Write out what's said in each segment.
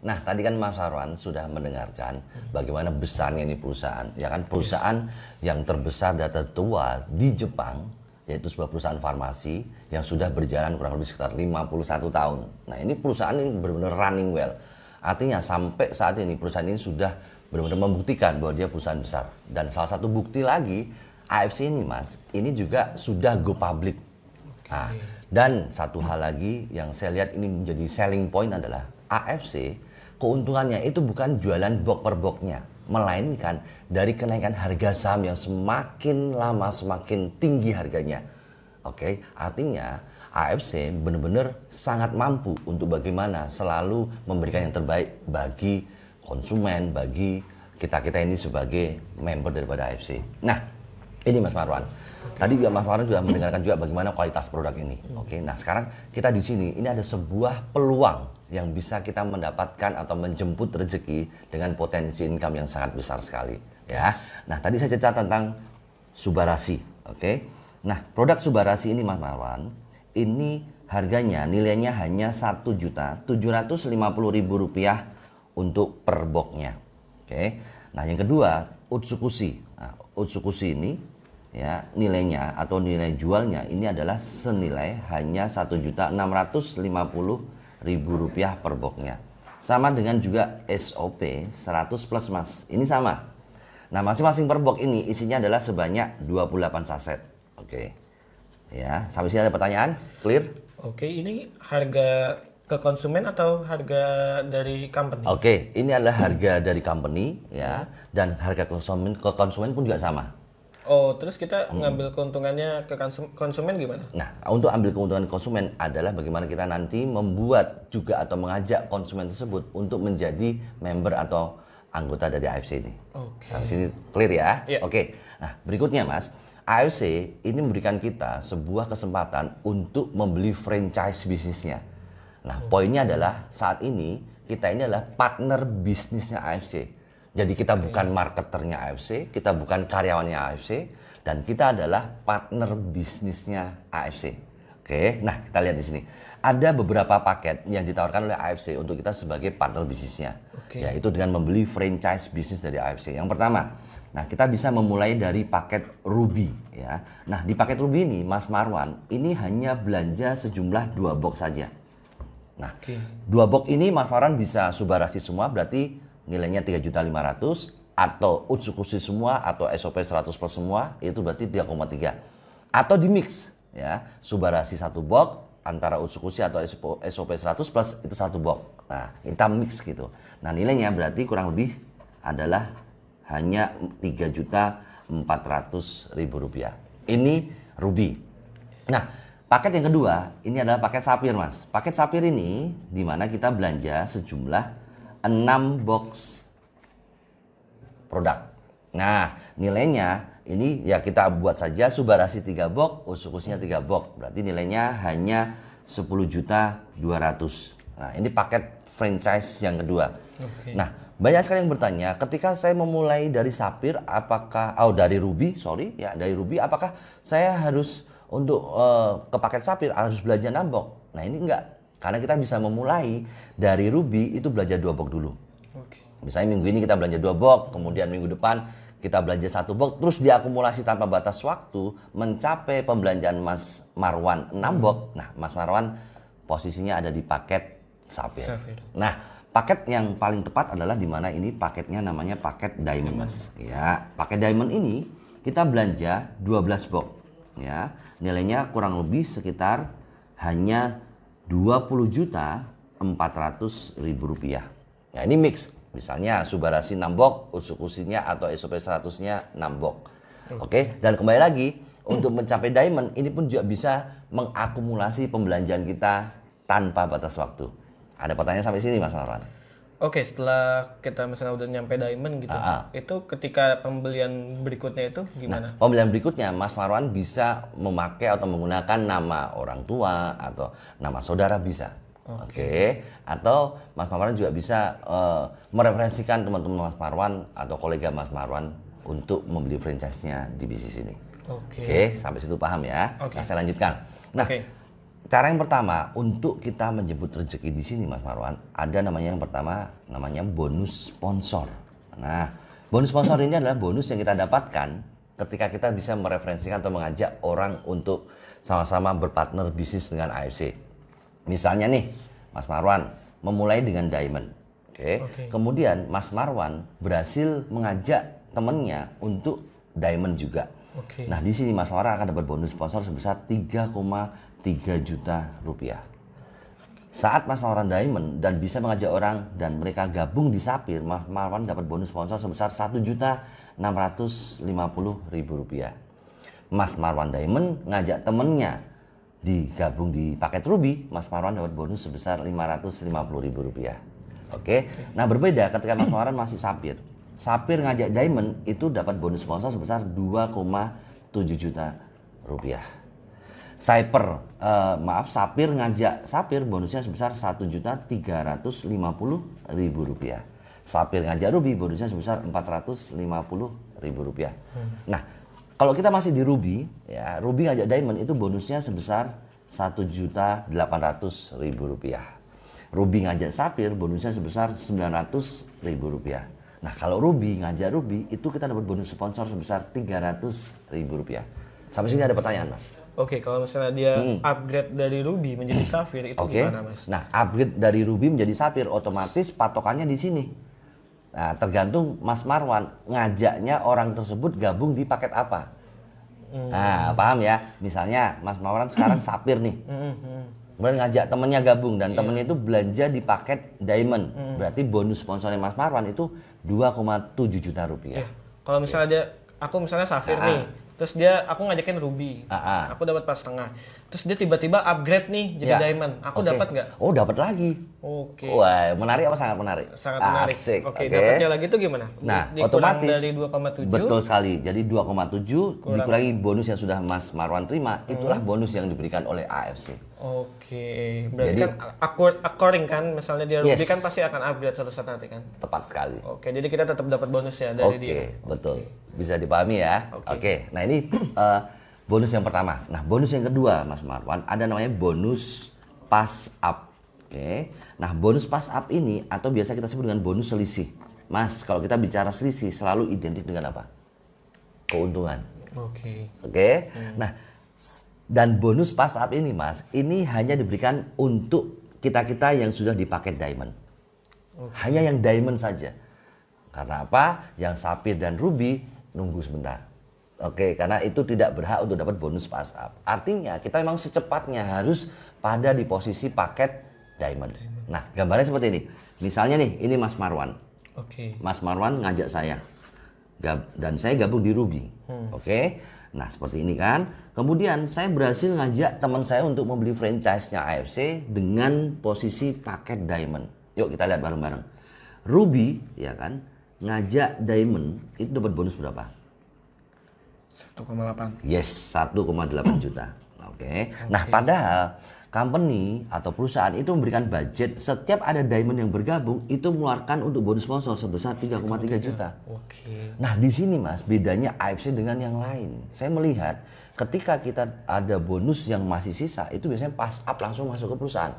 Nah, tadi kan Mas Arwan sudah mendengarkan bagaimana besarnya ini perusahaan. Ya kan, perusahaan yang terbesar dan tertua di Jepang, yaitu sebuah perusahaan farmasi yang sudah berjalan kurang lebih sekitar 51 tahun. Nah, ini perusahaan ini benar-benar running well. Artinya sampai saat ini perusahaan ini sudah benar-benar membuktikan bahwa dia perusahaan besar. Dan salah satu bukti lagi, AFC ini Mas, ini juga sudah go public. Nah, dan satu hal lagi yang saya lihat ini menjadi selling point adalah AFC keuntungannya itu bukan jualan box per boxnya, melainkan dari kenaikan harga saham yang semakin lama semakin tinggi harganya. Oke, artinya AFC benar-benar sangat mampu untuk bagaimana selalu memberikan yang terbaik bagi konsumen, bagi kita-kita ini sebagai member daripada AFC. Nah, ini Mas Marwan. Tadi juga Mas Marwan sudah mendengarkan juga bagaimana kualitas produk ini. Oke, nah sekarang kita di sini ini ada sebuah peluang yang bisa kita mendapatkan atau menjemput rezeki dengan potensi income yang sangat besar sekali. Ya, nah tadi saya cerita tentang Subarasi. Oke, nah produk Subarasi ini Mas Marwan, ini harganya nilainya hanya Rp1.750.000 untuk per boxnya. Oke, nah yang kedua Utsukushi. Nah, Utsukushi ini ya nilainya atau nilai jualnya ini adalah senilai hanya Rp1.650.000 per boxnya. Sama dengan juga SOP 100 plus Mas. Ini sama. Nah, masing-masing per box ini isinya adalah sebanyak 28 saset. Oke. Ya, sampai sini ada pertanyaan? Clear? Oke, ini harga ke konsumen atau harga dari company? Oke, ini adalah harga dari company ya, dan harga ke konsumen pun juga sama. Oh, terus kita ngambil keuntungannya ke konsumen gimana? Nah, untuk ambil keuntungan konsumen adalah bagaimana kita nanti membuat juga atau mengajak konsumen tersebut untuk menjadi member atau anggota dari AFC ini. Oke. Sampai sini clear ya? Iya. Oke. Nah, berikutnya Mas, AFC ini memberikan kita sebuah kesempatan untuk membeli franchise bisnisnya. Nah, poinnya adalah saat ini kita ini adalah partner bisnisnya AFC. Jadi kita bukan marketernya AFC, kita bukan karyawannya AFC, dan kita adalah partner bisnisnya AFC. Oke, nah kita lihat di sini. Ada beberapa paket yang ditawarkan oleh AFC untuk kita sebagai partner bisnisnya. Yaitu dengan membeli franchise bisnis dari AFC. Yang pertama, nah kita bisa memulai dari paket Ruby. Ya. Nah di paket Ruby ini, Mas Marwan, ini hanya belanja sejumlah 2 box saja. Nah, 2 box ini Mas Marwan bisa Subarasi semua, berarti nilainya 3.500.000 atau Utsukushi semua atau SOP 100 plus semua itu berarti 3,3. Atau di mix ya, Subarasi 1 box antara Utsukushi atau SOP 100 plus itu 1 box. Nah, kita mix gitu. Nah, nilainya berarti kurang lebih adalah hanya Rp3.400.000. Ini Ruby. Nah, paket yang kedua ini adalah paket Sapphire Mas. Paket Sapphire ini di mana kita belanja sejumlah 6 box produk. Nah, nilainya ini ya kita buat saja Subarasi 3 box, Utsukushinya 3 box. Berarti nilainya hanya 10.200.000. Nah, ini paket franchise yang kedua. Nah, banyak sekali yang bertanya, ketika saya memulai dari Sapphire apakah dari Ruby, dari Ruby apakah saya harus untuk ke paket Sapphire harus belanja 6 box? Nah, ini enggak. Karena kita bisa memulai dari Ruby itu belanja 2 box dulu. Misalnya minggu ini kita belanja 2 box, kemudian minggu depan kita belanja 1 box, terus diakumulasi tanpa batas waktu mencapai pembelanjaan Mas Marwan 6 box. Nah, Mas Marwan posisinya ada di paket Sapphire. Nah, paket yang paling tepat adalah di mana ini paketnya namanya paket Diamond Mas. Ya, paket Diamond ini kita belanja 12 box. Ya, nilainya kurang lebih sekitar hanya Rp20.400.000. Ya, ini mix. Misalnya Subarasi 6 box, Utsukushinya atau SOP 100-nya 6 box. Oke, dan kembali lagi untuk mencapai diamond ini pun juga bisa mengakumulasi pembelanjaan kita tanpa batas waktu. Ada pertanyaan sampai sini Mas Marwan? Oke, setelah kita misalnya udah nyampe diamond gitu, itu ketika pembelian berikutnya itu gimana? Nah, pembelian berikutnya Mas Marwan bisa memakai atau menggunakan nama orang tua atau nama saudara bisa. Oke. Atau Mas Marwan juga bisa mereferensikan teman-teman Mas Marwan atau kolega Mas Marwan untuk membeli franchise-nya di bisnis ini. Oke, sampai situ paham ya. Nah, saya lanjutkan. Nah, Cara yang pertama untuk kita menjemput rezeki di sini Mas Marwan, ada namanya yang pertama namanya bonus sponsor. Nah, bonus sponsor ini adalah bonus yang kita dapatkan ketika kita bisa mereferensikan atau mengajak orang untuk sama-sama berpartner bisnis dengan AFC. Misalnya nih, Mas Marwan memulai dengan diamond. Oke. Kemudian Mas Marwan berhasil mengajak temennya untuk diamond juga. Nah, di sini Mas Marwan akan dapat bonus sponsor sebesar 3,3 juta rupiah. Saat Mas Marwan diamond dan bisa mengajak orang dan mereka gabung di Sapir, Mas Marwan dapat bonus sponsor sebesar 1.650.000 rupiah. Mas Marwan diamond ngajak temennya digabung di paket Ruby, Mas Marwan dapat bonus sebesar 550.000 rupiah. Oke. Nah, berbeda ketika Mas Marwan masih Sapir. Sapir ngajak diamond itu dapat bonus sponsor sebesar 2,7 juta rupiah. Sapir ngajak Sapir bonusnya sebesar 1.350.000 rupiah. Sapir ngajak Ruby bonusnya sebesar 450.000 rupiah. Nah, kalau kita masih di Ruby, ya Ruby ngajak Diamond itu bonusnya sebesar 1.800.000 rupiah. Ruby ngajak Sapir bonusnya sebesar 900.000 rupiah. Nah, kalau Ruby ngajak Ruby itu kita dapat bonus sponsor sebesar 300.000 rupiah. Sampai sini ada pertanyaan, Mas? Oke, kalau misalnya dia upgrade dari Ruby menjadi Sapphire itu gimana, Mas? Nah, upgrade dari Ruby menjadi Sapphire otomatis patokannya di sini. Nah, tergantung Mas Marwan ngajaknya orang tersebut gabung di paket apa. Nah, paham ya? Misalnya Mas Marwan sekarang Sapphire nih. Kemudian ngajak temennya gabung dan temennya itu belanja di paket Diamond. Berarti bonus sponsornya Mas Marwan itu 2,7 juta rupiah. Kalau misalnya aku misalnya Sapphire nih, terus aku ngajakin Ruby, aku dapat 4,5. Terus dia tiba-tiba upgrade nih jadi Diamond, aku dapat nggak? Oh, dapat lagi. Wah, menarik apa sangat menarik? Sangat menarik. Asik. Dapatnya lagi itu gimana? Nah, dikurang otomatis dari 2,7. Betul sekali. Jadi 2,7 dikurangi bonus yang sudah Mas Marwan terima, itulah bonus yang diberikan oleh AFC. Berarti jadi, kan according kan, misalnya dia Ruby kan pasti akan upgrade suatu saat nanti kan? Tepat sekali. Jadi kita tetap dapat bonusnya dari dia. Betul. Bisa dipahami ya. Nah ini bonus yang pertama. Nah, bonus yang kedua Mas Marwan ada namanya bonus pass up. Nah, bonus pass up ini atau biasa kita sebut dengan bonus selisih. Mas, kalau kita bicara selisih selalu identik dengan apa? Keuntungan. Nah, dan bonus pass up ini Mas, ini hanya diberikan untuk kita-kita yang sudah dipakai Diamond. Hanya yang Diamond saja. Karena apa? Yang Sapphire dan Ruby nunggu sebentar. Karena itu tidak berhak untuk dapat bonus pass up. Artinya kita memang secepatnya harus pada di posisi paket Diamond. Nah, gambarnya seperti ini. Misalnya nih, ini Mas Marwan. Mas Marwan ngajak saya. Dan saya gabung di Ruby. Nah, seperti ini kan. Kemudian saya berhasil ngajak teman saya untuk membeli franchise-nya AFC dengan posisi paket Diamond. Yuk kita lihat bareng-bareng. Ruby, ya kan, ngajak Diamond itu dapat bonus berapa? 1,8. Yes, 1,8 juta. Nah, padahal company atau perusahaan itu memberikan budget setiap ada Diamond yang bergabung itu mengeluarkan untuk bonus sponsor sebesar 3,3 juta. Nah, di sini Mas, bedanya AFC dengan yang lain. Saya melihat ketika kita ada bonus yang masih sisa itu biasanya pass up langsung masuk ke perusahaan.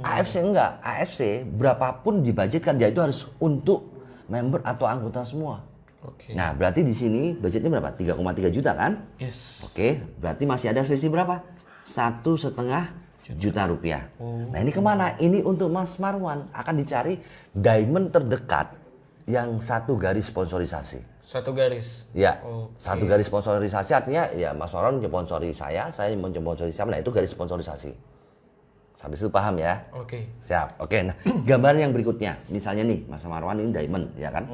AFC enggak. AFC berapapun dibudgetkan dia itu harus untuk member atau anggota semua. Nah, berarti di sini budgetnya berapa? 3,3 juta kan? Berarti masih ada selisih berapa? 1,5 juta rupiah. Nah, ini kemana? Ini untuk Mas Marwan akan dicari Diamond terdekat yang satu garis sponsorisasi. Satu garis? Ya, satu garis sponsorisasi artinya ya Mas Marwan menyponsori saya menyponsori siapa, nah itu garis sponsorisasi. Sampai situ paham ya? Siap. Nah, gambar yang berikutnya. Misalnya nih, Mas Marwan ini Diamond, ya kan?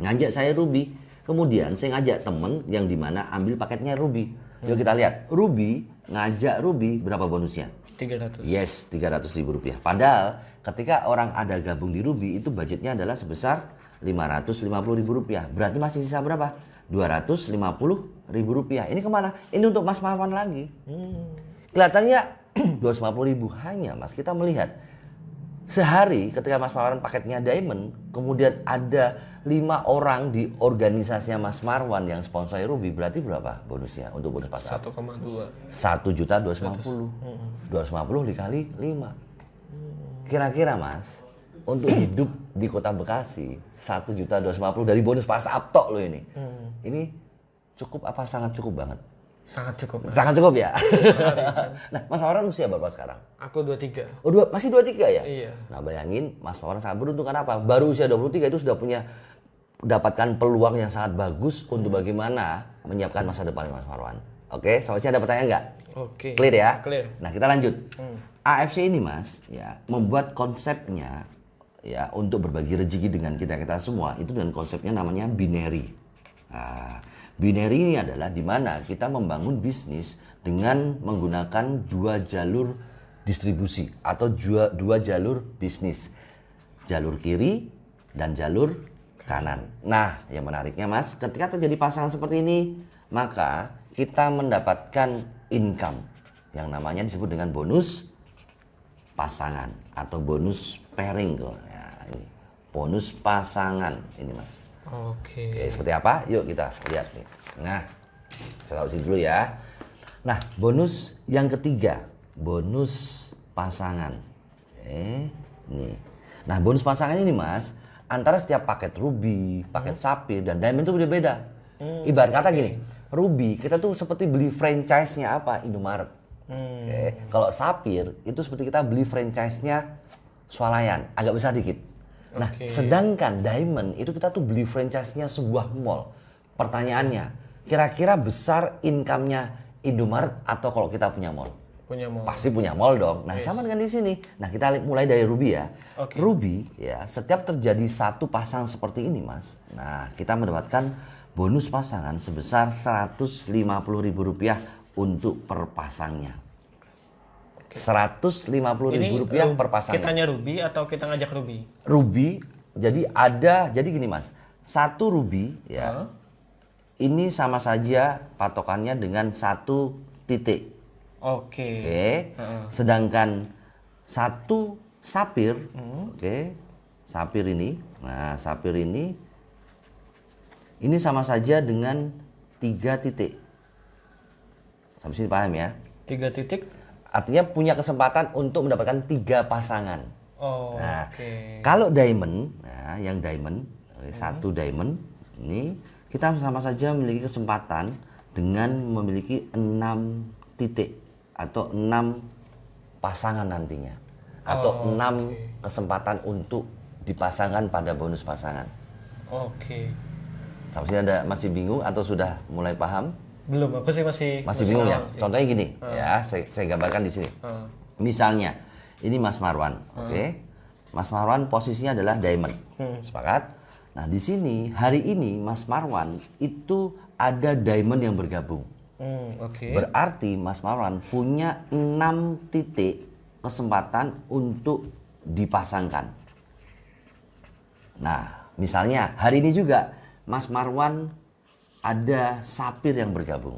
Ngajak saya Ruby, kemudian saya ngajak temen yang dimana ambil paketnya Ruby. Yuk kita lihat, Ruby ngajak Ruby berapa bonusnya? 300. Yes, 300.000 rupiah. Padahal ketika orang ada gabung di Ruby itu budgetnya adalah sebesar 550.000 rupiah. Berarti masih sisa berapa? 250.000 rupiah. Ini kemana? Ini untuk Mas Marwan lagi. Kelihatannya 250.000 hanya Mas. Kita melihat Sehari ketika Mas Marwan paketnya diamond, kemudian ada 5 orang di organisasinya Mas Marwan yang sponsori Ruby, berarti berapa bonusnya untuk bonus pas up? 1,2. 1.250.000. 250 dikali 5. Kira-kira Mas, untuk hidup di Kota Bekasi 1.250.000 dari bonus pas up tok loh ini. Ini cukup apa sangat cukup banget? Sangat cukup. Sangat cukup ya. Nah, Mas Marwan usia berapa sekarang? Aku 23. Oh, masih 23 ya? Iya. Nah, bayangin Mas Marwan sangat beruntung. Kenapa? Baru usia 23 itu sudah dapatkan peluang yang sangat bagus untuk bagaimana menyiapkan masa depan Mas Marwan. Oke, soalnya ada pertanyaan nggak? Oke. Clear ya? Clear. Nah, kita lanjut. AFC ini Mas, ya, membuat konsepnya ya untuk berbagi rezeki dengan kita semua itu dengan konsepnya namanya binary. Nah, binary ini adalah di mana kita membangun bisnis dengan menggunakan 2 jalur distribusi atau 2 jalur bisnis. Jalur kiri dan jalur kanan. Nah, yang menariknya Mas, ketika terjadi pasangan seperti ini, maka kita mendapatkan income yang namanya disebut dengan bonus pasangan atau bonus pairing. Ya, ini bonus pasangan ini Mas. Oke, seperti apa? Yuk kita lihat nih. Nah, saya taruh sini dulu ya. Nah, bonus yang ketiga, bonus pasangan. Nih. Nah, bonus pasangan ini Mas, antara setiap paket Ruby, paket Sapphire, dan Diamond itu beda-beda. Ibarat kata gini, Ruby kita tuh seperti beli franchise-nya apa? Indomaret. Kalau Sapphire itu seperti kita beli franchise-nya Swalayan, agak besar dikit. Nah, sedangkan Diamond itu kita tuh beli franchise-nya sebuah mall. Pertanyaannya, kira-kira besar income-nya Indomaret atau kalau kita punya mall? Punya mall. Pasti punya mall dong. Nah, sama dengan di sini. Nah, kita mulai dari Ruby ya. Ruby ya, setiap terjadi satu pasang seperti ini, Mas. Nah, kita mendapatkan bonus pasangan sebesar Rp150.000 untuk per pasangnya. Rp150.000 per pasangnya. Kita hanya Ruby atau kita ngajak Ruby? Ruby, jadi gini Mas, satu Ruby ya, ini sama saja patokannya dengan 1 titik. Oke. Sedangkan 1 Sapphire, Sapphire ini, nah Sapphire ini sama saja dengan 3 titik. Sampai sini paham ya? 3 titik? Artinya punya kesempatan untuk mendapatkan 3 pasangan. Kalau Diamond, nah yang Diamond, 1 Diamond, ini kita sama saja memiliki kesempatan dengan memiliki 6 titik atau 6 pasangan nantinya. Atau 6 kesempatan untuk dipasangkan pada bonus pasangan. Sampai sini masih bingung atau sudah mulai paham? Belum, aku sih masih bingung ya. Contohnya gini, ya, saya gambarkan di sini. Misalnya, ini Mas Marwan, Mas Marwan posisinya adalah Diamond, sepakat? Nah, di sini hari ini Mas Marwan itu ada Diamond yang bergabung. Berarti Mas Marwan punya 6 titik kesempatan untuk dipasangkan. Nah, misalnya hari ini juga Mas Marwan ada Sapphire yang bergabung.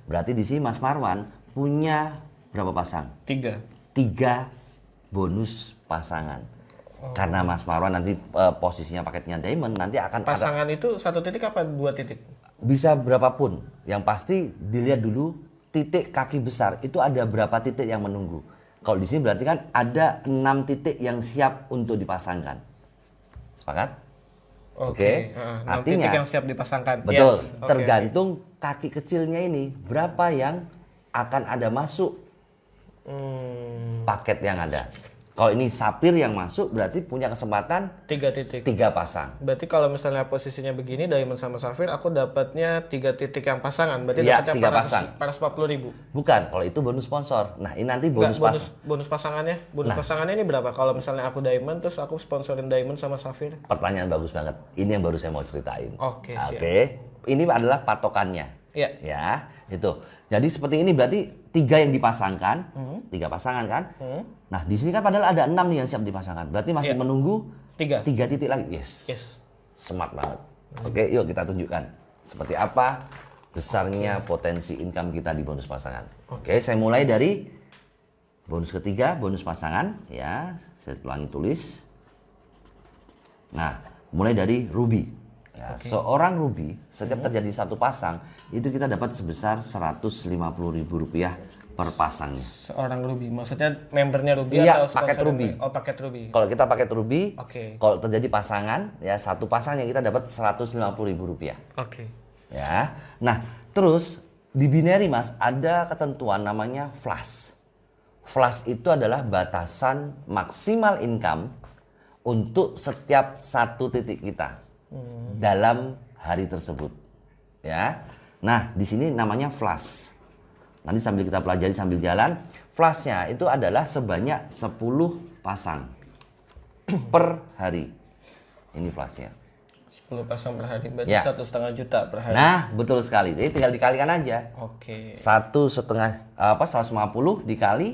Berarti di sini Mas Marwan punya berapa pasang? 3 bonus pasangan. Karena Mas Marwan nanti posisinya paketnya Diamond, nanti akan pasangan itu 1 titik apa 2 titik? Bisa berapapun. Yang pasti dilihat dulu titik kaki besar itu ada berapa titik yang menunggu. Kalau di sini berarti kan ada 6 titik yang siap untuk dipasangkan. Sepakat? Artinya yang siap dipasangkan. Betul. Tergantung kaki kecilnya ini berapa yang akan ada masuk paket yang ada. Kalau ini Sapphire yang masuk berarti punya kesempatan 3 titik. 3 pasang. Berarti kalau misalnya posisinya begini Diamond sama Sapphire, aku dapatnya 3 titik yang pasangan. Berarti dapatnya 3 pasang. 440.000. Bukan, kalau itu bonus sponsor. Nah, ini nanti bonus pasangannya. Pasangannya ini berapa? Kalau misalnya aku Diamond terus aku sponsorin Diamond sama Sapphire. Pertanyaan bagus banget. Ini yang baru saya mau ceritain. Oke. Ini adalah patokannya. Iya. Ya, itu. Jadi seperti ini berarti 3 yang dipasangkan, 3 pasangan kan? Nah, di sini kan padahal ada 6 nih yang siap dipasangkan. Berarti masih menunggu 3 titik lagi. Yes. Smart banget. Oke, yuk kita tunjukkan seperti apa besarnya potensi income kita di bonus pasangan. Oke, saya mulai dari Bonus ketiga, bonus pasangan ya. Saya ulangi tulis. Nah, mulai dari ruby. Ya, seorang ruby setiap terjadi satu pasang itu kita dapat sebesar Rp150.000 per pasangnya. Seorang ruby, maksudnya membernya ruby iya, atau paket ruby. Oh, paket ruby. Kalau kita paket ruby, kalau terjadi pasangan, ya satu pasangnya kita dapat Rp150.000. Ya, nah terus di binary Mas ada ketentuan namanya flash. Flash itu adalah batasan maksimal income untuk setiap satu titik kita dalam hari tersebut. Ya, nah di sini namanya flash. Nanti sambil kita pelajari sambil jalan, flashnya itu adalah sebanyak 10 pasang per hari. Ini flashnya. 10 pasang per hari, berarti 1,5 juta per hari. Nah, betul sekali. Jadi tinggal dikalikan aja. 1,5 dikali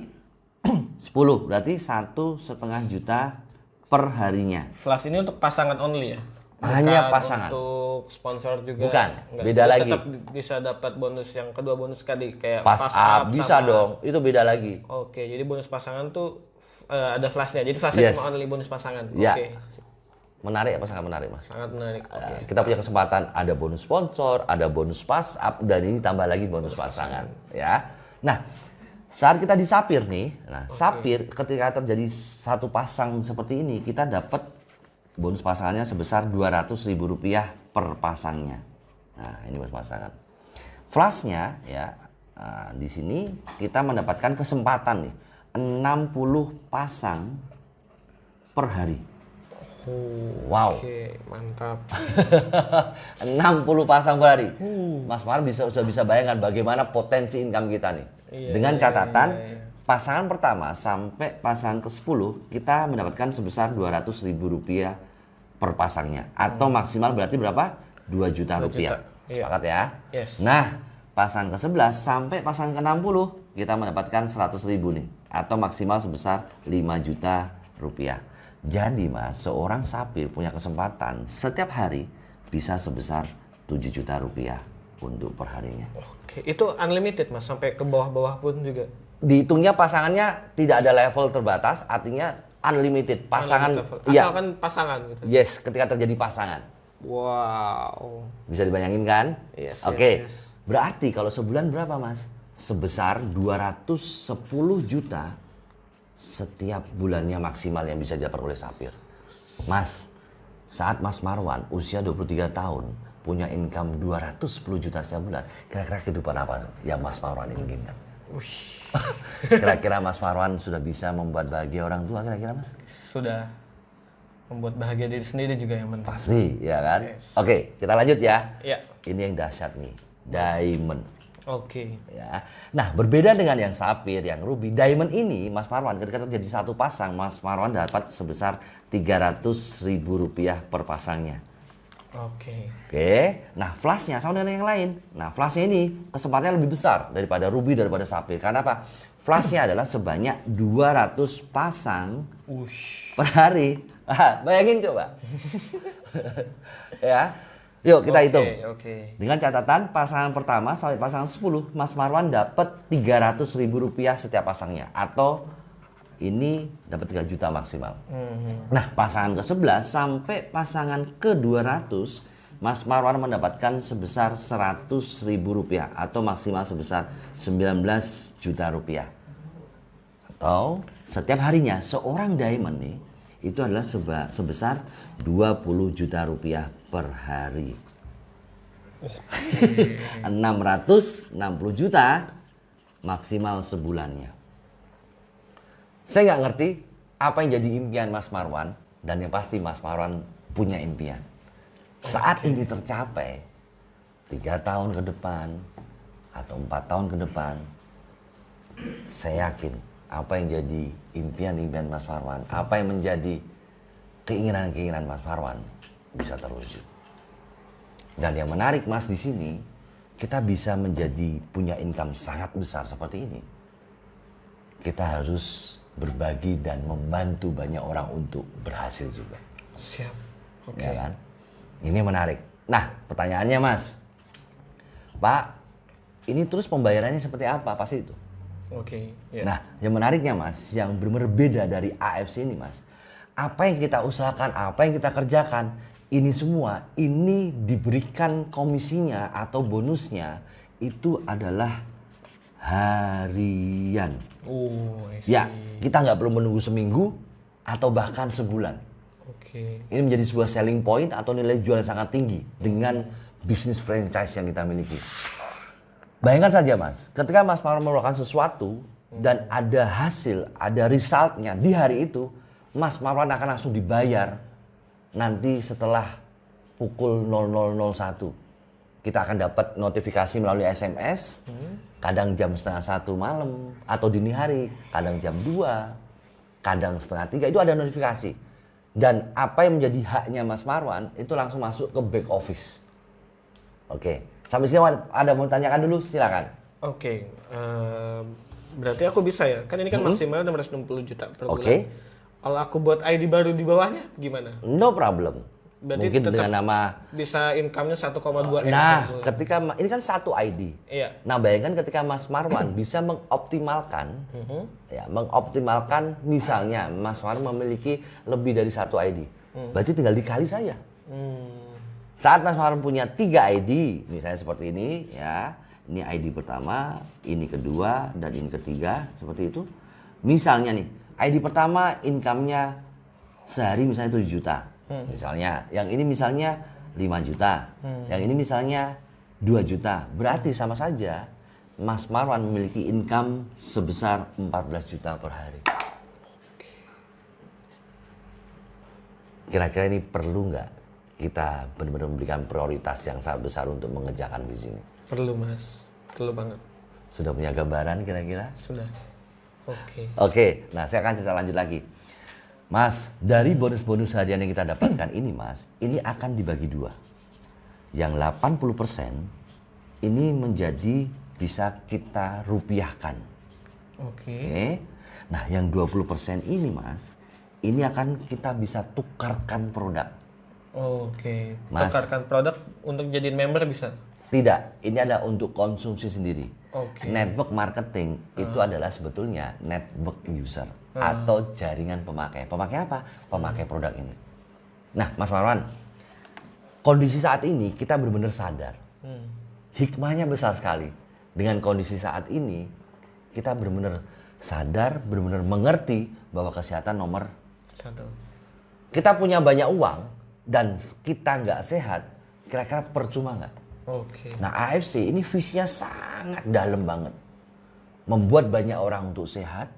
10 berarti 1,5 juta per harinya. Flash ini untuk pasangan only ya? Hanya pasangan. Untuk sponsor juga? Bukan, beda lagi. Tetap bisa dapat bonus yang kedua bonus tadi kayak pass up bisa sama... dong, itu beda lagi. Jadi bonus pasangan tuh ada flashnya. Jadi flashnya cuma only bonus pasangan. Ya. Menarik apa sangat menarik Mas? Sangat menarik. Kita punya kesempatan ada bonus sponsor, ada bonus pass up dan ini tambah lagi bonus pasangan ya. Nah, saat kita di Sapir nih, Sapir ketika terjadi satu pasang seperti ini kita dapat bonus pasangannya sebesar Rp200.000 per pasangnya. Nah, ini bonus pasangan. Flashnya ya, di sini kita mendapatkan kesempatan nih 60 pasang per hari. Wow. Mantap. 60 pasang per hari. Mas Mar sudah bisa bayangkan bagaimana potensi income kita nih. Dengan catatan pasangan pertama sampai pasangan ke-10 kita mendapatkan sebesar Rp200.000 per pasangnya atau maksimal berarti berapa? Rp2 juta. Sepakat ya? Nah, pasangan ke-11 sampai pasangan ke-60 kita mendapatkan 100.000 nih atau maksimal sebesar Rp5 juta. Jadi Mas, seorang Sapir punya kesempatan setiap hari bisa sebesar Rp7 juta untuk perharinya. Itu unlimited Mas, sampai ke bawah-bawah pun juga? Dihitungnya pasangannya tidak ada level terbatas, artinya unlimited. Pasangan, asalkan pasangan gitu? Yes, ketika terjadi pasangan. Wow. Bisa dibayangin kan? Yes, berarti kalau sebulan berapa Mas? Sebesar 210 juta setiap bulannya maksimal yang bisa didapat oleh Sapir. Mas, saat Mas Marwan usia 23 tahun punya income 210 juta setiap bulan, kira-kira kehidupan apa yang Mas Marwan inginkan? Kira-kira Mas Marwan sudah bisa membuat bahagia orang tua kira-kira Mas? Sudah. Membuat bahagia diri sendiri juga yang penting. Pasti, ya kan? Oke, kita lanjut ya. Iya. Ini yang dahsyat nih, diamond. Ya. Nah, berbeda dengan yang Sapir, yang ruby, diamond ini Mas Marwan ketika terjadi satu pasang, Mas Marwan dapat sebesar Rp300.000 per pasangnya. Nah flashnya sama dengan yang lain. Nah flashnya ini kesempatannya lebih besar daripada ruby, daripada Sapir. Karena apa? Flashnya adalah sebanyak 200 pasang per hari. Bayangin coba. Ya, yuk kita hitung. Dengan catatan pasangan pertama sampai pasangan 10, Mas Marwan dapat Rp300.000 setiap pasangnya. Atau ini dapat 3 juta maksimal. Nah, pasangan ke-11 sampai pasangan ke-200, Mas Marwan mendapatkan sebesar Rp100.000 atau maksimal sebesar Rp19 juta. Atau setiap harinya seorang diamond nih itu adalah sebesar Rp20 juta per hari. 660 juta maksimal sebulannya. Saya nggak ngerti apa yang jadi impian Mas Marwan, dan yang pasti Mas Marwan punya impian. Saat ini tercapai 3 tahun ke depan atau 4 tahun ke depan, saya yakin apa yang jadi impian-impian Mas Marwan, apa yang menjadi keinginan-keinginan Mas Marwan bisa terwujud. Dan yang menarik Mas di sini, kita bisa menjadi punya income sangat besar seperti ini. Kita harus berbagi dan membantu banyak orang untuk berhasil juga. Siap. Ya kan? Ini menarik. Nah, pertanyaannya Mas, Pak, ini terus pembayarannya seperti apa? Pasti itu. Oke. Yeah. Nah, yang menariknya Mas, yang benar-benar beda dari AFC ini Mas, apa yang kita usahakan, apa yang kita kerjakan, ini semua ini diberikan komisinya atau bonusnya itu adalah harian. Oh, ya, kita nggak perlu menunggu seminggu atau bahkan sebulan. Oke. Ini menjadi sebuah selling point atau nilai jual yang sangat tinggi dengan bisnis franchise yang kita miliki. Bayangkan saja Mas, ketika Mas Marwan melakukan sesuatu dan ada hasil, ada resultnya di hari itu, Mas Marwan akan langsung dibayar nanti setelah pukul 00.01. Kita akan dapat notifikasi melalui SMS, kadang jam 12:30 malam, atau dini hari, kadang jam 2, kadang 2:30, itu ada notifikasi. Dan apa yang menjadi haknya Mas Marwan, itu langsung masuk ke back office. Oke, sampai sini ada mau tanyakan dulu, silakan. Oke, berarti aku bisa ya, kan ini kan maksimal 660 juta per bulan. Oke. Kalau aku buat ID baru di bawahnya, gimana? No problem. Berarti Mungkin dengan nama bisa income-nya 1,2 M. Nah, ketika ini kan satu ID. Iya. Nah, bayangkan ketika Mas Marwan bisa mengoptimalkan, ya, mengoptimalkan misalnya Mas Marwan memiliki lebih dari satu ID, berarti tinggal dikali saja. Saat Mas Marwan punya 3 ID, misalnya seperti ini, ya, ini ID pertama, ini kedua, dan ini ketiga, seperti itu. Misalnya nih, ID pertama income-nya sehari misalnya 7 juta. Misalnya, yang ini misalnya 5 juta, yang ini misalnya 2 juta. Berarti sama saja Mas Marwan memiliki income sebesar 14 juta per hari. Kira-kira ini perlu nggak kita benar-benar memberikan prioritas yang sangat besar untuk mengerjakan bisnis ini? Perlu Mas, perlu banget. Sudah punya gambaran kira-kira? Sudah. Oke. Oke, nah saya akan cerita lanjut lagi. Mas, dari bonus-bonus harian yang kita dapatkan ini Mas, ini akan dibagi 2. Yang 80% ini menjadi bisa kita rupiahkan. Oke. Nah, yang 20% ini Mas, ini akan kita bisa tukarkan produk. Oke. Mas, tukarkan produk untuk jadiin member bisa? Tidak, ini adalah untuk konsumsi sendiri. Oke. Network marketing itu adalah sebetulnya network user atau jaringan pemakai. Pemakai apa? Pemakai produk ini. Nah, Mas Marwan, kondisi saat ini kita benar-benar sadar. Hikmahnya besar sekali. Dengan kondisi saat ini, kita benar-benar sadar, benar-benar mengerti bahwa kesehatan nomor 1. Kita punya banyak uang dan kita nggak sehat, kira-kira percuma nggak? Oke. Nah, AFC ini visinya sangat dalam banget. Membuat banyak orang untuk sehat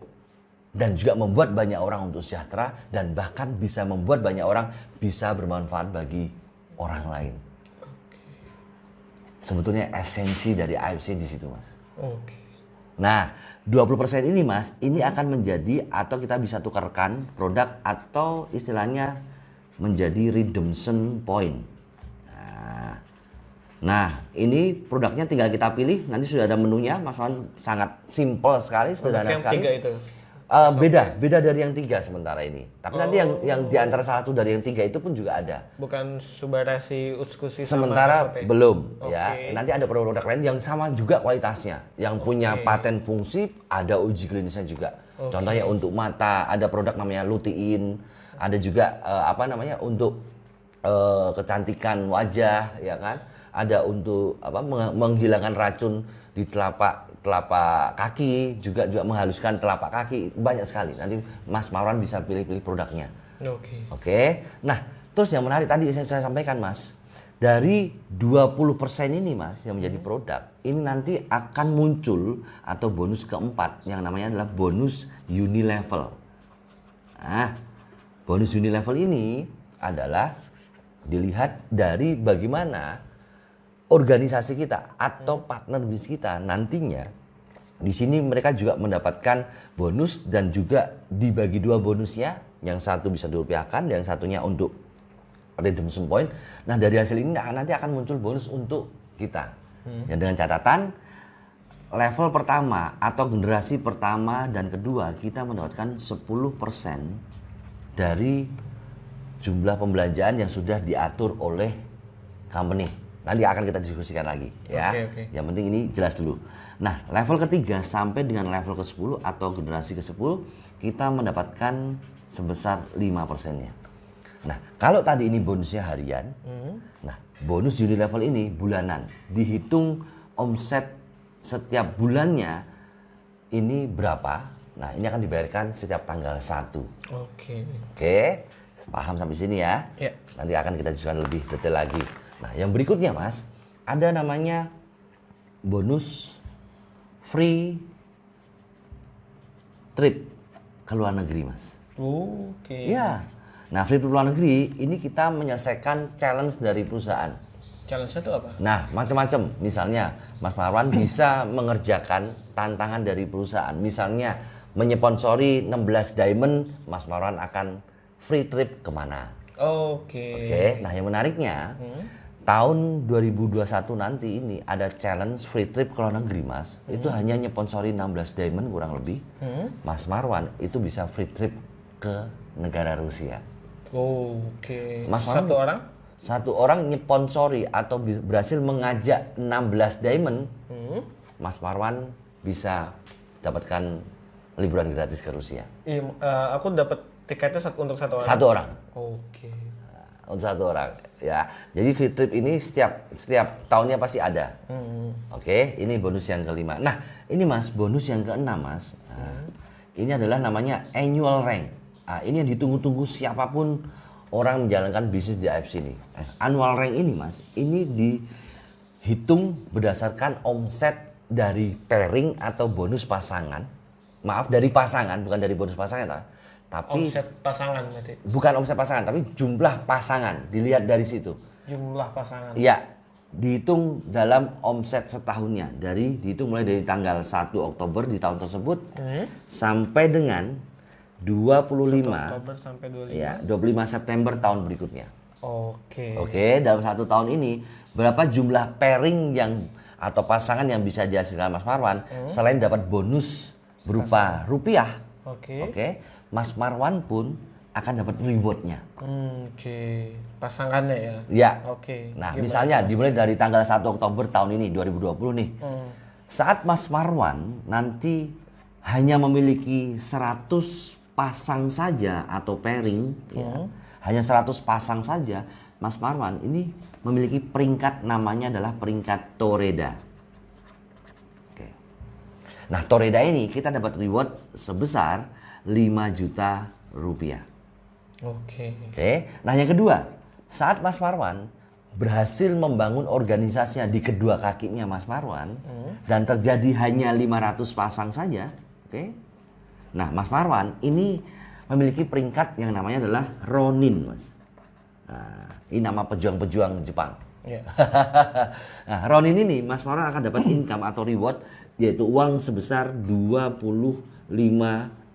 dan juga membuat banyak orang untuk sejahtera dan bahkan bisa membuat banyak orang bisa bermanfaat bagi orang lain. Sebetulnya esensi dari AFC di situ, Mas. Oke. Nah, 20% ini Mas, ini akan menjadi atau kita bisa tukarkan produk atau istilahnya menjadi redemption point. Nah, ini produknya tinggal kita pilih, nanti sudah ada menunya, Mas Wan, sangat simple sekali, sederhana sekali. Yang 3 itu? Beda dari yang 3 sementara ini. Tapi nanti yang di antara satu dari yang 3 itu pun juga ada. Bukan Subarasi, Utsukushi sementara sama SOP? Belum, ya. Nanti ada produk-produk lain yang sama juga kualitasnya, yang punya paten fungsi, ada uji klinisnya juga. Contohnya untuk mata, ada produk namanya lutein, ada juga untuk kecantikan wajah, ya kan? Ada untuk menghilangkan racun di telapak kaki, juga menghaluskan telapak kaki, banyak sekali. Nanti Mas Marwan bisa pilih-pilih produknya. Oke. Nah, terus yang menarik tadi saya sampaikan Mas, dari 20% ini Mas yang menjadi produk, ini nanti akan muncul atau bonus keempat yang namanya adalah bonus unilevel. Nah, bonus unilevel ini adalah dilihat dari bagaimana organisasi kita atau partner bisnis kita nantinya di sini mereka juga mendapatkan bonus dan juga dibagi 2 bonusnya, yang satu bisa dirupiahkan, yang satunya untuk redemption point. Nah, dari hasil ini nanti akan muncul bonus untuk kita. Ya, dengan catatan level pertama atau generasi pertama dan kedua kita mendapatkan 10% dari jumlah pembelanjaan yang sudah diatur oleh company. Nanti akan kita diskusikan lagi ya. Oke. Yang penting ini jelas dulu. Nah, level ketiga sampai dengan level ke-10 atau generasi ke-10 kita mendapatkan sebesar 5%-nya. Nah, kalau tadi ini bonusnya harian, nah bonus juni level ini bulanan. Dihitung omset setiap bulannya ini berapa. Nah, ini akan dibayarkan setiap tanggal 1. Oke. Oke, paham sampai sini ya? Ya. Nanti akan kita diskusikan lebih detail lagi. Nah, yang berikutnya Mas, ada namanya bonus free trip ke luar negeri Mas. Oke. Ya, nah free trip ke luar negeri ini kita menyelesaikan challenge dari perusahaan. Challenge-nya itu apa? Nah, macam-macam. Misalnya, Mas Marwan bisa mengerjakan tantangan dari perusahaan. Misalnya, menyponsori 16 diamond, Mas Marwan akan free trip kemana. Oke, nah yang menariknya, tahun 2021 nanti ini ada challenge free trip ke luar negeri Mas. Itu hanya nyponsori 16 diamond kurang lebih. Mas Marwan itu bisa free trip ke negara Rusia. Oke. Mas Marwan, satu orang nyponsori atau berhasil mengajak 16 diamond, Mas Marwan bisa dapatkan liburan gratis ke Rusia. Iya, aku dapat tiketnya untuk satu orang. Satu orang. Oke. Untuk satu orang, ya. Jadi free trip ini setiap tahunnya pasti ada. Oke, ini bonus yang kelima. Nah, ini Mas, bonus yang keenam Mas. Nah, ini adalah namanya annual rank. Nah, ini yang ditunggu-tunggu siapapun orang menjalankan bisnis di AFC ini. Annual rank ini Mas, ini dihitung berdasarkan omset dari pairing atau bonus pasangan. Maaf, dari pasangan, bukan dari bonus pasangan, tapi omset pasangan berarti. Bukan omset pasangan, tapi jumlah pasangan dilihat dari situ. Jumlah pasangan. Iya, dihitung dalam omset setahunnya. Dihitung mulai dari tanggal 1 Oktober di tahun tersebut sampai dengan 25 Oktober sampai 25. Ya, 25 September tahun berikutnya. Oke, dalam satu tahun ini berapa jumlah pairing yang atau pasangan yang bisa dihasilkan Mas Marwan selain dapat bonus berupa rupiah. Oke. Mas Marwan pun akan dapat rewardnya. Oke. Pasangannya ya? Ya. Oke. Nah, misalnya dimulai dari tanggal 1 Oktober tahun ini, 2020 nih. Saat Mas Marwan nanti hanya memiliki 100 pasang saja atau pairing, ya, hanya 100 pasang saja, Mas Marwan ini memiliki peringkat namanya adalah peringkat Toreda. Oke. Nah, Toreda ini kita dapat reward sebesar 5 juta rupiah. Oke. Nah yang kedua, saat Mas Marwan berhasil membangun organisasinya di kedua kakinya Mas Marwan dan terjadi hanya 500 pasang saja, nah Mas Marwan ini memiliki peringkat yang namanya adalah Ronin Mas. Nah, ini nama pejuang-pejuang Jepang. Yeah. Nah, Ronin ini Mas Marwan akan dapat income atau reward yaitu uang sebesar 25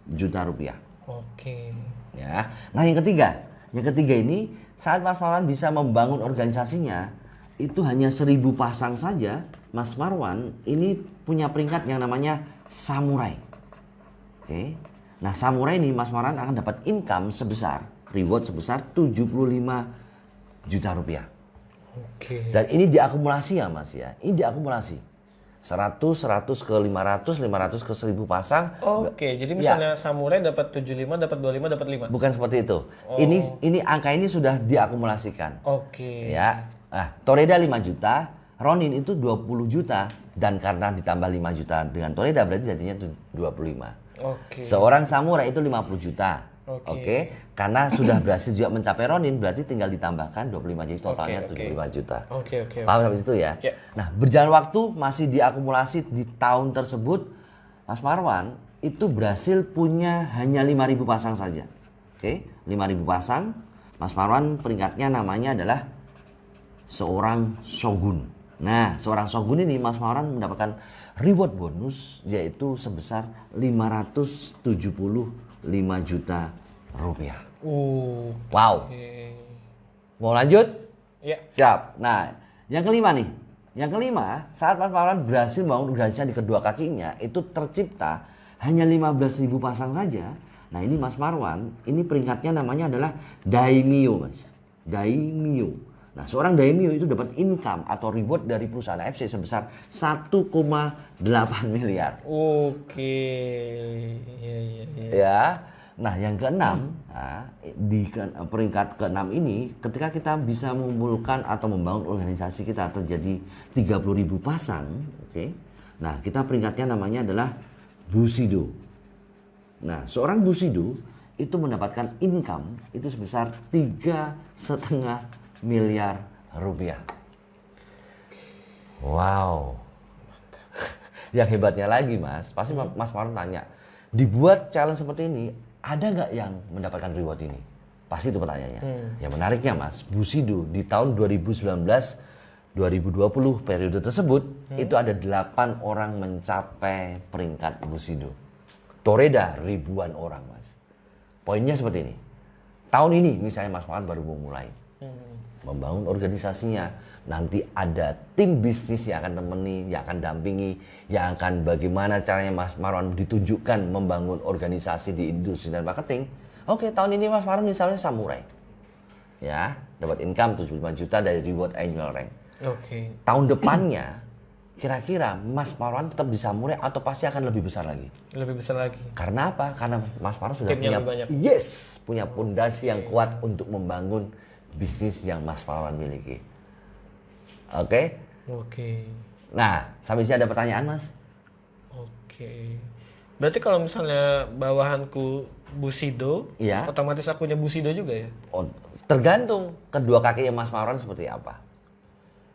juta rupiah. Oke. Ya. Nah, yang ketiga ini saat Mas Marwan bisa membangun organisasinya itu hanya 1000 pasang saja, Mas Marwan ini punya peringkat yang namanya samurai. Nah, samurai ini Mas Marwan akan dapat income sebesar reward sebesar 75 juta rupiah. Oke. Dan ini diakumulasi ya Mas ya. Ini diakumulasi. 100 ke 500 ke 1000 pasang. Oke, jadi misalnya samurai dapat 75, dapat 25, dapat 5. Bukan seperti itu. Ini angka ini sudah diakumulasikan. Oke. Ya. Nah, Toreda 5 juta, Ronin itu 20 juta dan karena ditambah 5 juta dengan Toreda berarti jadinya 25. Oke. Seorang samurai itu 50 juta. Oke. Karena sudah berhasil juga mencapai Ronin berarti tinggal ditambahkan 25 jadi totalnya 75 juta. Oke. Paham sampai situ ya? Ya. Nah, berjalan waktu masih diakumulasi di tahun tersebut Mas Marwan itu berhasil punya hanya 5.000 pasang saja. 5.000 pasang. Mas Marwan peringkatnya namanya adalah seorang shogun. Nah, seorang shogun ini Mas Marwan mendapatkan reward bonus yaitu sebesar 575 juta rupiah. Wow. Mau lanjut? Ya. Siap. Nah, yang kelima nih. Yang kelima, saat Mas Marwan berhasil membangun organisasi di kedua kakinya, itu tercipta hanya 15.000 pasang saja. Nah, ini Mas Marwan, ini peringkatnya namanya adalah Daimyo, Mas. Daimyo. Nah, seorang daimyo itu dapat income atau reward dari perusahaan AFC sebesar 1,8 miliar. Oke. Ya. Nah, yang keenam, di peringkat keenam ini, ketika kita bisa mengumpulkan atau membangun organisasi kita terjadi 30.000 pasang, oke. Nah, kita peringkatnya namanya adalah Bushido. Nah, seorang Bushido itu mendapatkan income itu sebesar 3,5 miliar rupiah. Wow. Yang hebatnya lagi, Mas, pasti Mas Marwan tanya, dibuat challenge seperti ini, ada nggak yang mendapatkan reward ini? Pasti itu pertanyaannya. Yang menariknya, Mas, Bushido di tahun 2019-2020 periode tersebut itu ada 8 orang mencapai peringkat Bushido. Toreda ribuan orang, Mas. Poinnya seperti ini. Tahun ini misalnya Mas Marwan baru mau mulai membangun organisasinya, nanti ada tim bisnis yang akan temani, yang akan dampingi, yang akan bagaimana caranya Mas Marwan ditunjukkan membangun organisasi di industri dan marketing. Oke, tahun ini Mas Marwan misalnya samurai, ya, dapat income 75 juta dari reward annual rank. Oke. Tahun depannya kira-kira Mas Marwan tetap di samurai atau pasti akan lebih besar lagi? Lebih besar lagi. Karena apa? Karena Mas Marwan sudah Timnya punya pondasi yang kuat untuk membangun bisnis yang Mas Marwan miliki. Oke? Oke. Nah, sampai sini ada pertanyaan, Mas? Oke. Berarti kalau misalnya bawahanku Bushido, Iya. otomatis akunya Bushido juga ya? Oh, tergantung kedua kakinya Mas Marwan seperti apa.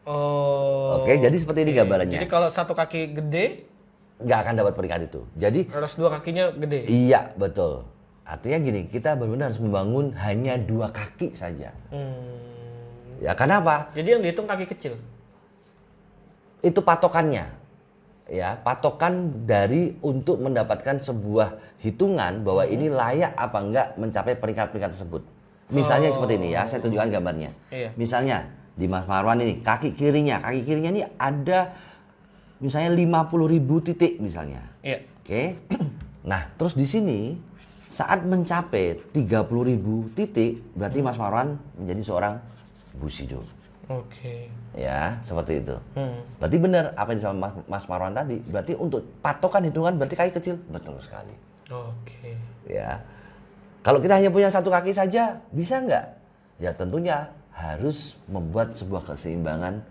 Oh. Oke, jadi seperti ini gambarannya. Jadi kalau satu kaki gede, Nggak akan dapat peringkat itu. Jadi, harus dua kakinya gede. iya, betul. Artinya gini, kita benar-benar harus membangun hanya 2 kaki saja. Ya, kenapa? Jadi yang dihitung kaki kecil. Itu patokannya. Ya, patokan dari untuk mendapatkan sebuah hitungan bahwa ini layak apa enggak mencapai peringkat-peringkat tersebut. Misalnya seperti ini ya, saya tunjukkan gambarnya. Iya. Misalnya di Mas Marwan ini kaki kirinya ini ada misalnya 50.000 titik misalnya. Iya. Oke. Nah, terus di sini saat mencapai 30.000 titik berarti Mas Marwan menjadi seorang Bushido. Oke. Ya, seperti itu. Berarti benar apa yang disampaikan Mas Marwan tadi. Berarti untuk patokan hitungan berarti kaki kecil. Betul sekali. Oke. Ya. Kalau kita hanya punya 1 kaki saja, bisa nggak? Ya tentunya harus membuat sebuah keseimbangan,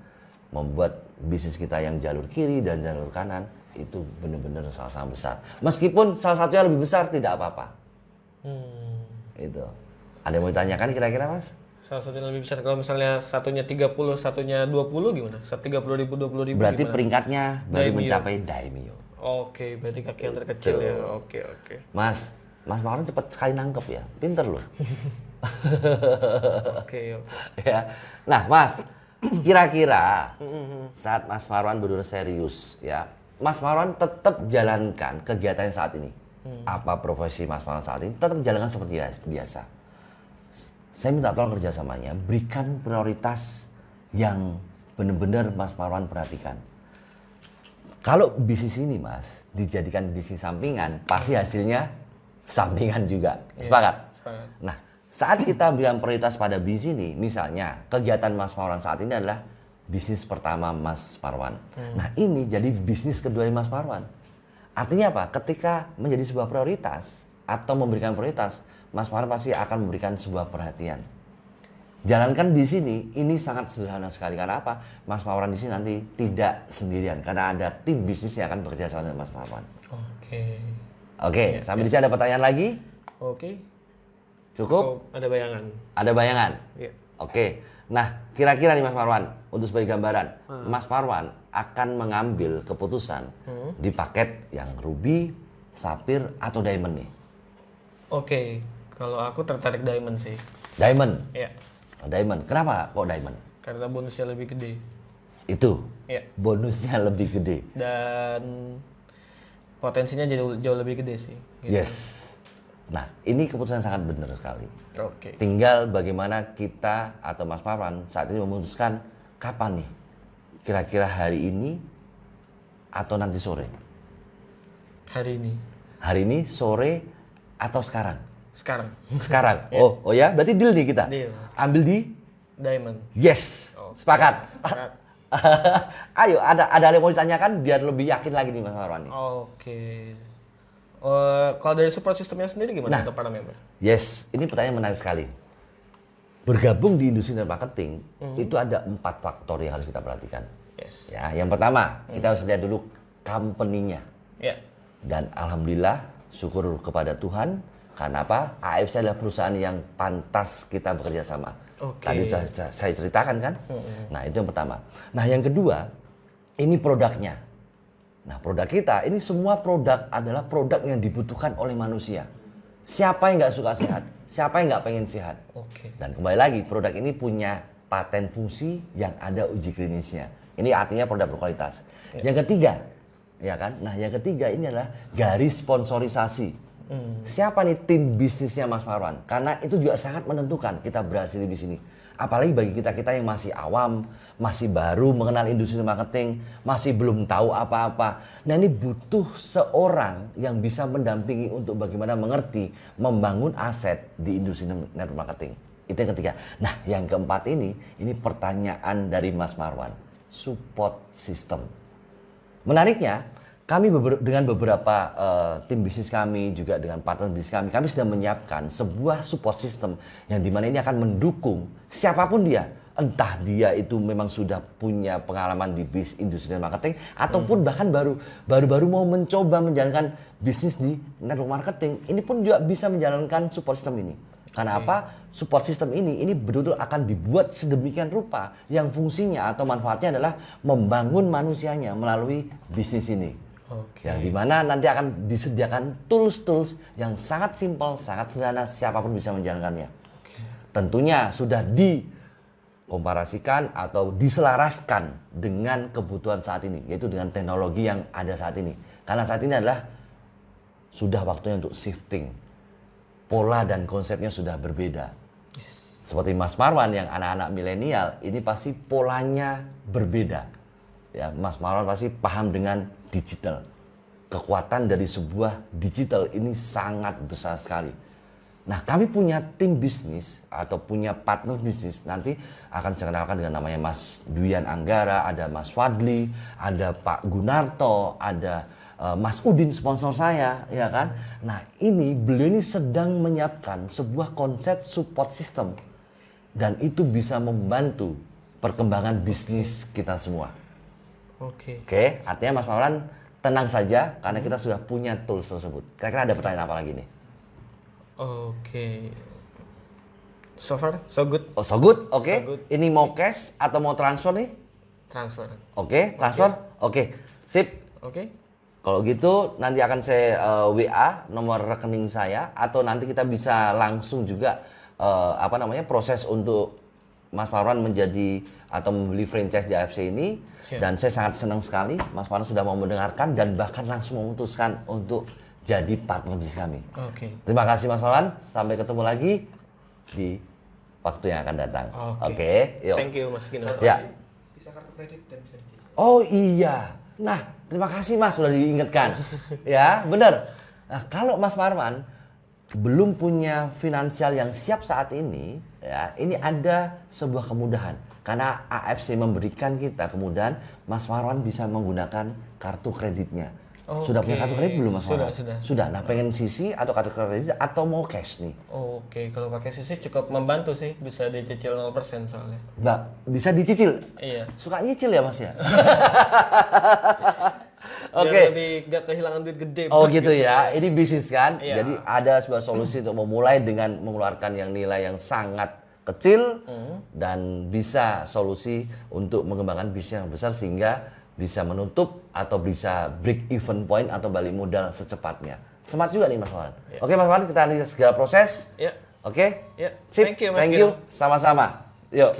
membuat bisnis kita yang jalur kiri dan jalur kanan itu benar-benar sama-sama besar. Meskipun salah satunya lebih besar tidak apa-apa. Itu. Ada yang mau ditanyakan kira-kira, Mas? Salah satunya lebih besar. Kalau misalnya satunya 30, satunya 20 gimana? 30.000, 20.000 Berarti gimana? peringkatnya baru Daimyo. mencapai daimyo. Oke, berarti kaki yang terkecil ya. Oke. Mas Marwan cepat sekali nangkep ya. Pinter loh. Oke. Ya. Nah, Mas, kira-kira saat Mas Marwan benar serius ya, Mas Marwan tetap jalankan kegiatan saat ini. Apa profesi Mas Marwan saat ini tetap jalankan seperti biasa. Saya minta tolong kerjasamanya, berikan prioritas yang benar-benar Mas Marwan perhatikan. Kalau bisnis ini, Mas, dijadikan bisnis sampingan, pasti hasilnya sampingan juga. Sepakat? Sepakat. Nah, saat kita berikan prioritas pada bisnis ini, misalnya kegiatan Mas Marwan saat ini adalah bisnis pertama Mas Marwan. Nah, ini jadi bisnis kedua Mas Marwan. Artinya apa? Ketika menjadi sebuah prioritas atau memberikan prioritas, Mas Marwan pasti akan memberikan sebuah perhatian. Jalankan di sini, ini sangat sederhana sekali. Karena apa? Mas Marwan di sini nanti tidak sendirian. Karena ada tim bisnis yang akan bekerja sama dengan Mas Marwan. Oke, sampai di sini ada pertanyaan lagi? Oke. Cukup? Ada bayangan. Ada bayangan? Iya. Oke. Nah, kira-kira nih Mas Marwan, untuk sebagai gambaran, Mas Marwan akan mengambil keputusan di paket yang ruby, sapphire, atau diamond nih? Oke, kalau aku tertarik diamond sih. Diamond? Iya. Diamond. Kenapa kok diamond? Karena bonusnya lebih gede. Itu? Iya. Bonusnya lebih gede? Dan potensinya jauh lebih gede sih. Gitu. Yes. Nah, ini keputusan sangat benar sekali. Oke. Tinggal bagaimana kita atau Mas Marwan saat ini memutuskan kapan nih? Kira-kira hari ini atau nanti sore? Hari ini. Hari ini, sore, atau sekarang? Sekarang. Sekarang? Oh ya? Berarti deal nih kita? Deal. Ambil di Diamond. Yes, sepakat. Ayo, ada yang mau ditanyakan biar lebih yakin lagi nih Mas Marwan. Oke. Kalau dari support sistemnya sendiri gimana untuk para member? Yes, ini pertanyaan menarik sekali. Bergabung di industri network marketing itu ada 4 faktor yang harus kita perhatikan. Yes. Ya, yang pertama kita harus lihat dulu company-nya. Ya. Dan alhamdulillah syukur kepada Tuhan karena apa? AFC adalah perusahaan yang pantas kita bekerja sama. Tadi saya ceritakan kan? Nah, itu yang pertama. Nah, yang kedua, ini produknya. Nah, produk kita, ini semua produk adalah produk yang dibutuhkan oleh manusia. Siapa yang nggak suka sehat? Siapa yang nggak pengen sehat? Dan kembali lagi, produk ini punya paten fungsi yang ada uji klinisnya. Ini artinya produk berkualitas. Yang ketiga, ya kan? Nah, yang ketiga ini adalah garis sponsorisasi. Siapa nih tim bisnisnya Mas Marwan? Karena itu juga sangat menentukan kita berhasil di sini. Apalagi bagi kita yang masih awam, masih baru mengenal industri marketing, masih belum tahu apa-apa. Nah, ini butuh seorang yang bisa mendampingi untuk bagaimana mengerti, membangun aset di industri network marketing. Itu yang ketiga. Nah, yang keempat ini pertanyaan dari Mas Marwan. Support system. Menariknya, kami dengan beberapa tim bisnis kami, juga dengan partner bisnis kami sudah menyiapkan sebuah support system yang dimana ini akan mendukung siapapun dia. Entah dia itu memang sudah punya pengalaman di industri marketing ataupun bahkan baru mau mencoba menjalankan bisnis di network marketing. Ini pun juga bisa menjalankan support system ini. Karena apa? Support system ini betul-betul akan dibuat sedemikian rupa yang fungsinya atau manfaatnya adalah membangun manusianya melalui bisnis ini. Yang dimana nanti akan disediakan tools-tools yang sangat simpel, sangat sederhana, siapapun bisa menjalankannya. Tentunya sudah dikomparasikan atau diselaraskan dengan kebutuhan saat ini, yaitu dengan teknologi yang ada saat ini. Karena saat ini adalah sudah waktunya untuk shifting. Pola dan konsepnya sudah berbeda. Seperti Mas Marwan yang anak-anak milenial, ini pasti polanya berbeda. Ya, Mas Marwan pasti paham dengan digital. Kekuatan dari sebuah digital ini sangat besar sekali. Nah, kami punya tim bisnis atau punya partner bisnis, nanti akan saya kenalkan dengan namanya Mas Duyan Anggara, ada Mas Fadli, ada Pak Gunarto, ada Mas Udin sponsor saya, ya kan? Nah, beliau ini sedang menyiapkan sebuah konsep support system dan itu bisa membantu perkembangan bisnis kita semua. Oke, artinya Mas Marwan tenang saja karena kita sudah punya tools tersebut. Kira-kira ada pertanyaan apa lagi nih? So far, so good. Oh, so good. Oke. Ini mau cash atau mau transfer nih? Transfer. Transfer. Sip. Kalau gitu nanti akan saya WA nomor rekening saya atau nanti kita bisa langsung juga proses untuk Mas Marwan menjadi atau membeli franchise di AFC ini. Dan saya sangat senang sekali Mas Marwan sudah mau mendengarkan dan bahkan langsung memutuskan untuk jadi partner bisnis kami. Terima kasih Mas Marwan. Sampai ketemu lagi di waktu yang akan datang. Yuk. Thank you Mas Gino. Ya. Bisa kartu kredit dan bisa dicicil. Oh iya. Nah, terima kasih Mas sudah diingatkan. Ya, benar. Nah, kalau Mas Marwan belum punya finansial yang siap saat ini, ya, ini ada sebuah kemudahan. Karena AFC memberikan kita kemudahan, Mas Marwan bisa menggunakan kartu kreditnya. Sudah punya kartu kredit belum Mas Marwan? Sudah. Nah, pengen CC atau kartu kredit atau mau cash nih? Kalau pakai CC cukup membantu sih, bisa dicicil 0% soalnya. Bisa dicicil? Iya. Suka nyicil ya Mas ya? Biar lebih gak kehilangan duit gede. Gitu ya. Ini bisnis kan? Iya. Jadi ada sebuah solusi untuk memulai dengan mengeluarkan yang nilai yang sangat kecil dan bisa solusi untuk mengembangkan bisnis yang besar sehingga bisa menutup atau bisa break even point atau balik modal secepatnya. Smart juga nih Mas Marwan. Oke Mas Marwan, kita lihat segala proses. Oke? Thank you Mas Gino. Sama-sama. Yuk.